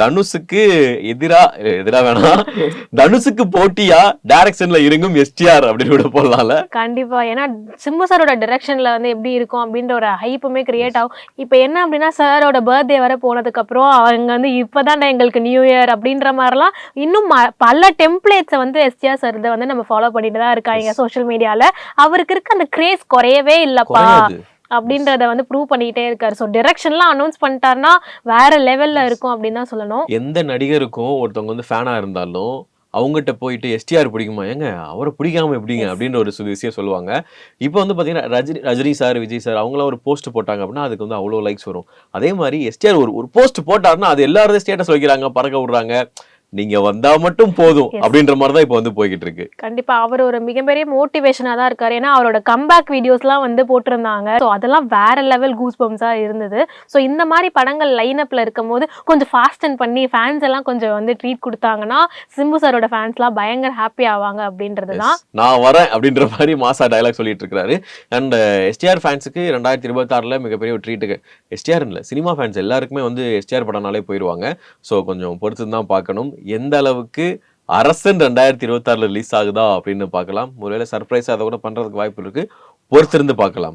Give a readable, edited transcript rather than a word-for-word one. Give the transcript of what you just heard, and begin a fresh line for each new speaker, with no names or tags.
தனுஷுக்கு எதிரா எதிரா வேணாம், தனுஷுக்கு போட்டியா டைரக்ஷன்ல இருங்கும் எஸ்டிஆர் அப்படின்னு கூட போடலாம்ல.
கண்டிப்பா. ஏன்னா சிம்பு சாரோட டைரக்ஷன்ல வந்து எப்படி இருக்கும் அப்படின்ற ஒரு ஹைப்புமே கிரியேட் ஆகும். இப்ப என்ன அப்படின்னா சாரோட பர்த்டே வர போனதுக்கு அப்புறம் அவங்க வந்து இப்பதான் எங்களுக்கு நியூ இயர் அப்படின்ற மாதிரிலாம் இன்னும் பல டெம்ப்ளேட்ஸை வந்து எஸ்டிஆர் சார் வந்து நம்ம ஃபாலோ பண்ணிட்டு தான் இருக்காங்க சோஷியல் மீடியால. அவருக்கு இருக்க அந்த கிரேஸ் குறையவே இல்லப்பா அப்படின்றத வந்து ப்ரூவ் பண்ணிட்டே இருக்காரு. ஸோ டிரெக்ஷன்லாம் அனௌன்ஸ் பண்ணிட்டாருன்னா வேற லெவல்ல இருக்கும் அப்படின்னு தான் சொல்லணும்.
எந்த நடிகருக்கும் ஒருத்தவங்க வந்து ஃபேனா இருந்தாலும் அவங்ககிட்ட போயிட்டு எஸ்டிஆர் பிடிக்குமா, ஏங்க அவரை பிடிக்காம எப்படிங்க அப்படின்ற ஒரு விஷயம் சொல்லுவாங்க. இப்போ வந்து பார்த்தீங்கன்னா ரஜினி சார், விஜய் சார் அவங்களாம் ஒரு போஸ்ட் போட்டாங்க அப்படின்னா அதுக்கு வந்து அவ்வளோ லைக்ஸ் வரும். அதே மாதிரி எஸ்டிஆர் ஒரு போஸ்ட் போட்டாருன்னா அது எல்லாரும் ஸ்டேட்டஸ் வைக்கிறாங்க, பறக்க விடுறாங்க. நீங்க வந்தா மட்டும் போதும் அப்படின்ற மாதிரி தான் இப்போ வந்து போய்கிட்டு இருக்கு.
கண்டிப்பா அவர் ஒரு மிகப்பெரிய மோட்டிவேஷனா தான் இருக்காரு. ஏன்னா அவரோட கம்பேக் வீடியோஸ்லாம் வந்து போட்டிருந்தாங்க. ஸோ அதெல்லாம் வேற லெவல் கூஸ் பம்ஸா இருந்தது. ஸோ இந்த மாதிரி படங்கள் லைனப்ல இருக்கும் போது கொஞ்சம் ஃபாஸ்ட் அண்ட் பண்ணி ஃபேன்ஸ் எல்லாம் கொஞ்சம் வந்து ட்ரீட் கொடுத்தாங்கன்னா சிம்பு சாரோட ஃபேன்ஸ்லாம் பயங்கர ஹாப்பி ஆவாங்க அப்படின்றது தான்.
நான் வரேன் அப்படின்ற மாதிரி மாசா டயலாக் சொல்லிட்டு இருக்காரு. அண்ட் எஸ்டிஆர் ஃபேன்ஸுக்கு 2026 மிகப்பெரிய ஒரு ட்ரீட்டுக்கு, எஸ்டிஆர் இல்லை சினிமா ஃபேன்ஸ் எல்லாருக்குமே வந்து எஸ்டிஆர் படம்னாலே போயிடுவாங்க. ஸோ கொஞ்சம் பொறுத்து தான் பார்க்கணும் எந்த அளவுக்கு அரசன் 2026 ரிலீஸ் ஆகுதா அப்படின்னு பார்க்கலாம். ஒருவேளை சர்ப்ரைஸா அதை கூட பண்றதுக்கு வாய்ப்பு இருக்கு. பொறுத்திருந்து பார்க்கலாம்.